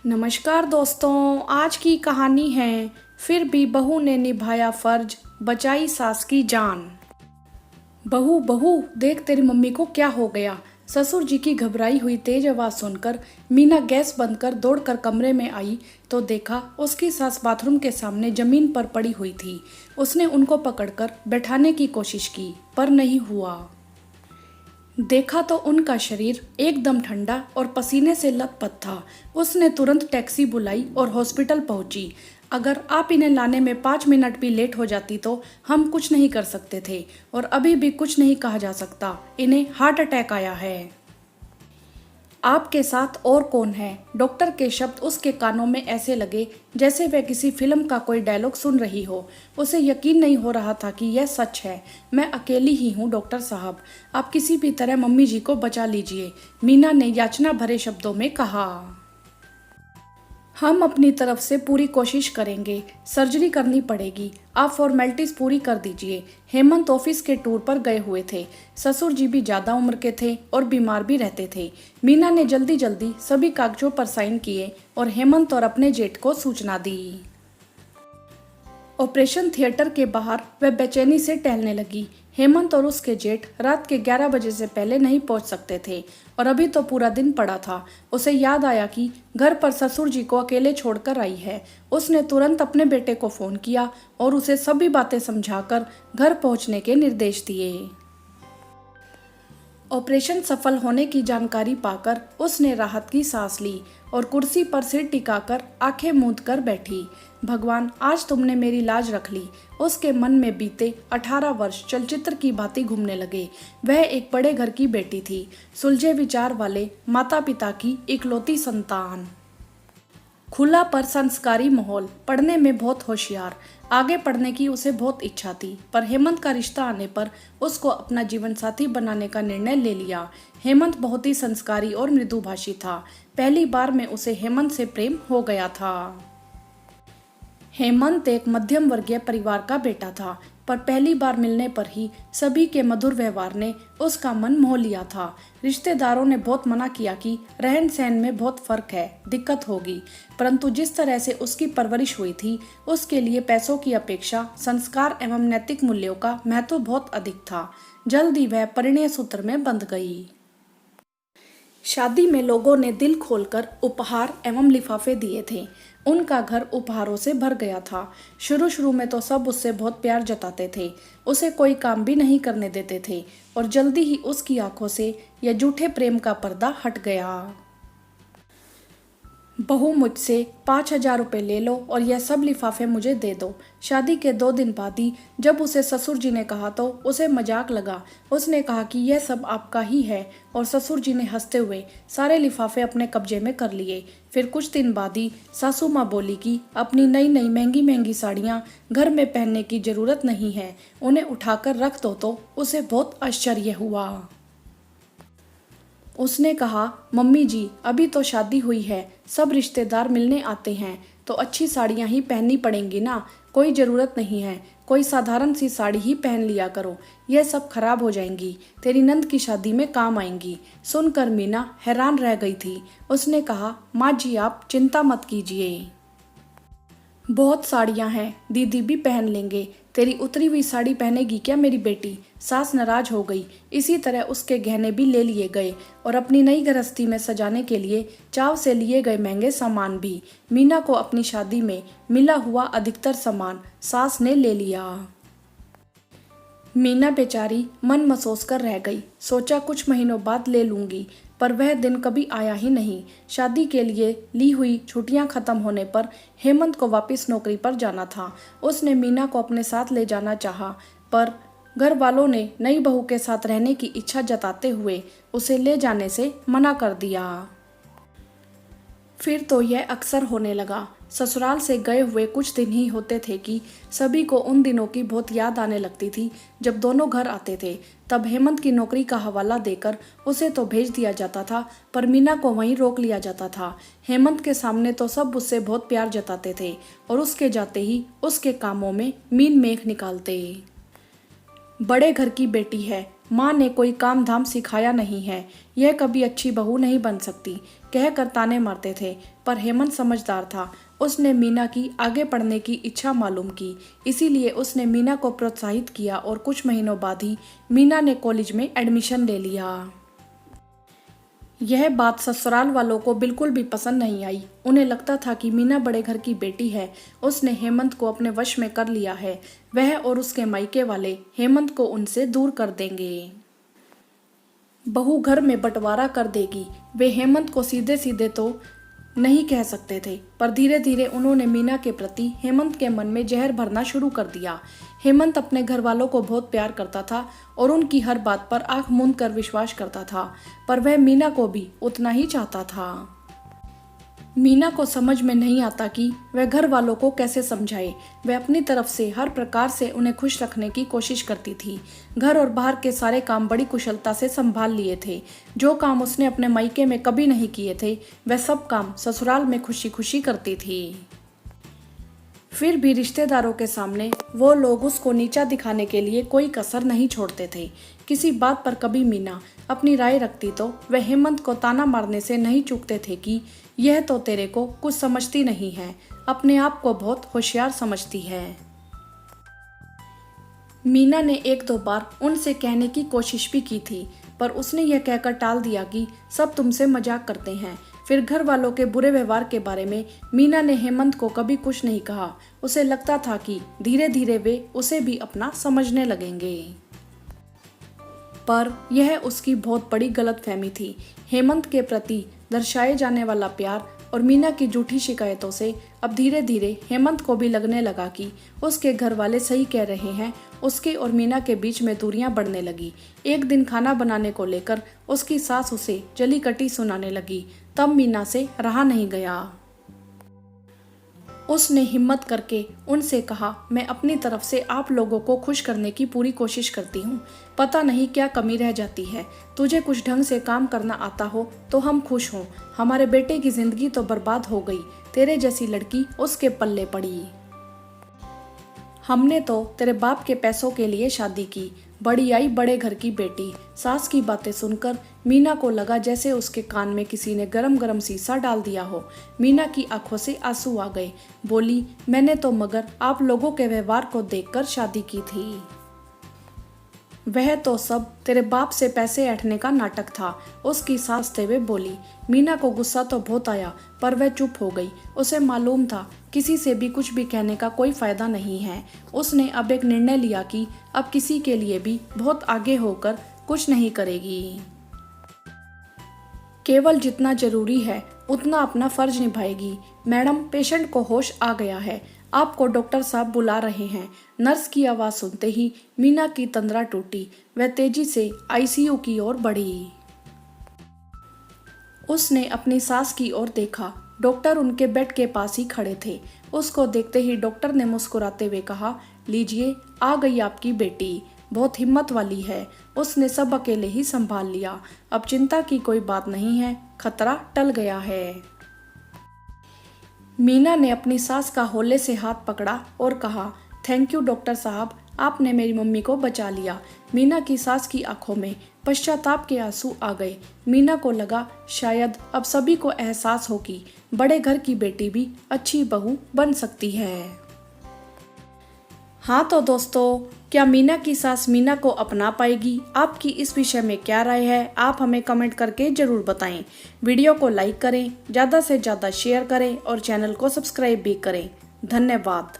नमस्कार दोस्तों, आज की कहानी है फिर भी बहू ने निभाया फर्ज, बचाई सास की जान। बहू बहू देख तेरी मम्मी को क्या हो गया। ससुर जी की घबराई हुई तेज आवाज सुनकर मीना गैस बंद कर दौड़कर कमरे में आई तो देखा उसकी सास बाथरूम के सामने जमीन पर पड़ी हुई थी। उसने उनको पकड़कर बैठाने की कोशिश की पर नहीं हुआ। देखा तो उनका शरीर एकदम ठंडा और पसीने से लथपथ था। उसने तुरंत टैक्सी बुलाई और हॉस्पिटल पहुंची। अगर आप इन्हें लाने में 5 मिनट भी लेट हो जाती तो हम कुछ नहीं कर सकते थे और अभी भी कुछ नहीं कहा जा सकता। इन्हें हार्ट अटैक आया है। आपके साथ और कौन है? डॉक्टर के शब्द उसके कानों में ऐसे लगे जैसे वह किसी फिल्म का कोई डायलॉग सुन रही हो। उसे यकीन नहीं हो रहा था कि यह सच है। मैं अकेली ही हूँ डॉक्टर साहब, आप किसी भी तरह मम्मी जी को बचा लीजिए, मीना ने याचना भरे शब्दों में कहा। हम अपनी तरफ से पूरी कोशिश करेंगे, सर्जरी करनी पड़ेगी, आप फॉर्मेलिटीज पूरी कर दीजिए। हेमंत ऑफिस के टूर पर गए हुए थे। ससुर जी भी ज्यादा उम्र के थे और बीमार भी रहते थे। मीना ने जल्दी जल्दी सभी कागजों पर साइन किए और हेमंत और अपने जेठ को सूचना दी। ऑपरेशन थिएटर के बाहर वह बेचैनी से टहलने लगी। हेमंत और उसके जेठ रात के 11 बजे से पहले नहीं पहुंच सकते थे और अभी तो पूरा दिन पड़ा था। उसे याद आया कि घर पर ससुर जी को अकेले छोड़कर आई है। उसने तुरंत अपने बेटे को फोन किया और उसे सभी बातें समझाकर घर पहुंचने के निर्देश दिए। ऑपरेशन सफल होने की जानकारी पाकर उसने राहत की सांस ली और कुर्सी पर सिर टिकाकर आंखें मूंद कर बैठी। भगवान, आज तुमने मेरी लाज रख ली। उसके मन में बीते 18 वर्ष चलचित्र की भांति घूमने लगे। वह एक बड़े घर की बेटी थी, सुलझे विचार वाले माता पिता की इकलौती संतान। खुला पर संस्कारी माहौल, पढ़ने में बहुत होशियार। आगे पढ़ने की उसे बहुत इच्छा थी पर हेमंत का रिश्ता आने पर उसको अपना जीवन साथी बनाने का निर्णय ले लिया। हेमंत बहुत ही संस्कारी और मृदुभाषी था। पहली बार में उसे हेमंत से प्रेम हो गया था। हेमंत एक मध्यम वर्गीय परिवार का बेटा था पर पहली बार मिलने पर ही सभी के मधुर व्यवहार ने उसका मन मोह लिया था। रिश्तेदारों ने बहुत मना किया कि रहन सहन में बहुत फर्क है, दिक्कत होगी, परंतु जिस तरह से उसकी परवरिश हुई थी उसके लिए पैसों की अपेक्षा संस्कार एवं नैतिक मूल्यों का महत्व बहुत अधिक था। जल्द ही वह परिणय सूत्र में बंध गई। शादी में लोगों ने दिल खोलकर उपहार एवं लिफाफे दिए थे। उनका घर उपहारों से भर गया था। शुरू शुरू में तो सब उससे बहुत प्यार जताते थे, उसे कोई काम भी नहीं करने देते थे और जल्दी ही उसकी आंखों से यह झूठे प्रेम का पर्दा हट गया। बहू, मुझसे 5,000 रुपये ले लो और यह सब लिफाफे मुझे दे दो। शादी के 2 दिन बाद ही जब उसे ससुर जी ने कहा तो उसे मजाक लगा। उसने कहा कि यह सब आपका ही है और ससुर जी ने हंसते हुए सारे लिफाफे अपने कब्जे में कर लिए। फिर कुछ दिन बाद ही सासू माँ बोली कि अपनी नई नई महंगी महंगी साड़ियाँ घर में पहनने की जरूरत नहीं है, उन्हें उठाकर रख दो। तो उसे बहुत आश्चर्य हुआ। उसने कहा, मम्मी जी अभी तो शादी हुई है, सब रिश्तेदार मिलने आते हैं तो अच्छी साड़ियाँ ही पहननी पड़ेंगी ना, कोई ज़रूरत नहीं है, कोई साधारण सी साड़ी ही पहन लिया करो, यह सब खराब हो जाएंगी, तेरी नंद की शादी में काम आएंगी। सुनकर मीना हैरान रह गई थी। उसने कहा, माँ जी आप चिंता मत कीजिए, बहुत साड़ियाँ हैं, दीदी भी पहन लेंगे, तेरी उतरी हुई साड़ी पहनेगी क्या मेरी बेटी? सास नाराज हो गई। इसी तरह उसके गहने भी ले लिए गए और अपनी नई गृहस्थी में सजाने के लिए चाव से लिए गए महंगे सामान भी। मीना को अपनी शादी में मिला हुआ अधिकतर सामान सास ने ले लिया। मीना बेचारी मन मसोस कर रह गई। सोचा कुछ महीनों बाद ले लूंगी, पर वह दिन कभी आया ही नहीं। शादी के लिए ली हुई छुट्टियां खत्म होने पर हेमंत को वापस नौकरी पर जाना था। उसने मीना को अपने साथ ले जाना चाहा, पर घर वालों ने नई बहू के साथ रहने की इच्छा जताते हुए उसे ले जाने से मना कर दिया। फिर तो यह अक्सर होने लगा। ससुराल से गए हुए कुछ दिन ही होते थे कि सभी को उन दिनों की बहुत याद आने लगती थी जब दोनों घर आते थे। तब हेमंत की नौकरी का हवाला देकर उसे तो भेज दिया जाता था पर मीना को वहीं रोक लिया जाता था। हेमंत के सामने तो सब उससे बहुत प्यार जताते थे और उसके जाते ही उसके कामों में मीन मेख निकालते। बड़े घर की बेटी है, माँ ने कोई काम धाम सिखाया नहीं है, यह कभी अच्छी बहू नहीं बन सकती, कहकर ताने मारते थे, पर हेमंत समझदार था। उसने मीना की आगे पढ़ने की इच्छा मालूम की, इसीलिए उसने मीना को प्रोत्साहित किया और कुछ महीनों बाद ही मीना ने कॉलेज में एडमिशन ले लिया। यह बात ससुराल वालों को बिल्कुल भी पसंद नहीं आई। उन्हें लगता था कि मीना बड़े घर की बेटी है, उसने हेमंत को अपने वश में कर लिया है। वह और उसके मायके वाले हेमंत को उनसे दूर कर देंगे। बहू घर में बंटवारा कर देगी। वे हेमंत को सीधे सीधे तो नहीं कह सकते थे, पर धीरे धीरे उन्होंने मीना के प्रति हेमंत के मन में जहर भरना शुरू कर दिया। हेमंत अपने घर वालों को बहुत प्यार करता था और उनकी हर बात पर आंख मूंद कर विश्वास करता था, पर वह मीना को भी उतना ही चाहता था। मीना को समझ में नहीं आता कि वह घर वालों को कैसे समझाए। वह अपनी तरफ से हर प्रकार से उन्हें खुश रखने की कोशिश करती थी। घर और बाहर के सारे काम बड़ी कुशलता से संभाल लिए थे। जो काम उसने अपने मायके में कभी नहीं किए थे, वह सब काम ससुराल में खुशी खुशी करती थी। फिर भी रिश्तेदारों के सामने वो लोग उसको नीचा दिखाने के लिए कोई कसर नहीं छोड़ते थे। किसी बात पर कभी मीना अपनी राय रखती तो वह हेमंत को ताना मारने से नहीं चूकते थे कि यह तो तेरे को कुछ समझती नहीं है, अपने आप को बहुत होशियार समझती है। मीना ने एक दो बार उनसे कहने की कोशिश भी की थी, पर उसने यह कहकर टाल दिया कि सब तुमसे मजाक करते हैं। फिर घर वालों के बुरे व्यवहार के बारे में मीना ने हेमंत को कभी कुछ नहीं कहा। उसे लगता था कि धीरे धीरे वे उसे भी अपना समझने लगेंगे, पर यह उसकी बहुत बड़ी गलतफहमी थी। हेमंत के प्रति दर्शाए जाने वाला प्यार और मीना की झूठी शिकायतों से अब धीरे धीरे हेमंत को भी लगने लगा कि उसके घर वाले सही कह रहे हैं। उसके और मीना के बीच में दूरियां बढ़ने लगी। एक दिन खाना बनाने को लेकर उसकी सास उसे जली कटी सुनाने लगी। तब मीना से रहा नहीं गया। उसने हिम्मत करके उनसे कहा, मैं अपनी तरफ से आप लोगों को खुश करने की पूरी कोशिश करती हूँ। पता नहीं क्या कमी रह जाती है। तुझे कुछ ढंग से काम करना आता हो तो हम खुश हों। हमारे बेटे की जिंदगी तो बर्बाद हो गई। तेरे जैसी लड़की उसके पल्ले पड़ी। हमने तो तेरे बाप के पैसों के लिए शादी की। बड़ी आई बड़े घर की बेटी। सास की बातें सुनकर मीना को लगा जैसे उसके कान में किसी ने गरम गरम शीशा डाल दिया हो। मीना की आंखों से आंसू आ गए। बोली, मैंने तो मगर आप लोगों के व्यवहार को देखकर शादी की थी। वह तो सब तेरे बाप से पैसे ऐंठने का नाटक था। उसकी सास तेवे बोली। मीना को गुस्सा तो बहुत आया, पर वह चुप हो गई। उसे मालूम था किसी से भी कुछ भी कहने का कोई फायदा नहीं है। उसने अब एक निर्णय लिया कि अब किसी के लिए भी बहुत आगे होकर कुछ नहीं करेगी। केवल जितना जरूरी है उतना अपना फर्ज निभाएगी। मैडम, पेशेंट को होश आ गया है, आपको डॉक्टर साहब बुला रहे हैं। नर्स की आवाज सुनते ही मीना की तंद्रा टूटी। वह तेजी से आईसीयू की ओर बढ़ी। उसने अपनी सास की ओर देखा। डॉक्टर उनके बेड के पास ही खड़े थे। उसको देखते ही डॉक्टर ने मुस्कुराते हुए कहा, लीजिए, आ गई आपकी बेटी। बहुत हिम्मत वाली है। उसने सब अकेले ही संभाल लिया। अब चिंता की कोई बात नहीं है, खतरा टल गया है। मीना ने अपनी सास का होले से हाथ पकड़ा और कहा, थैंक यू डॉक्टर साहब, आपने मेरी मम्मी को बचा लिया। मीना की सास की आंखों में पश्चाताप के आंसू आ गए। मीना को लगा शायद अब सभी को एहसास हो कि बड़े घर की बेटी भी अच्छी बहू बन सकती है। हाँ तो दोस्तों, क्या मीना की सास मीना को अपना पाएगी? आपकी इस विषय में क्या राय है? आप हमें कमेंट करके जरूर बताएं। वीडियो को लाइक करें, ज़्यादा से ज़्यादा शेयर करें और चैनल को सब्सक्राइब भी करें। धन्यवाद।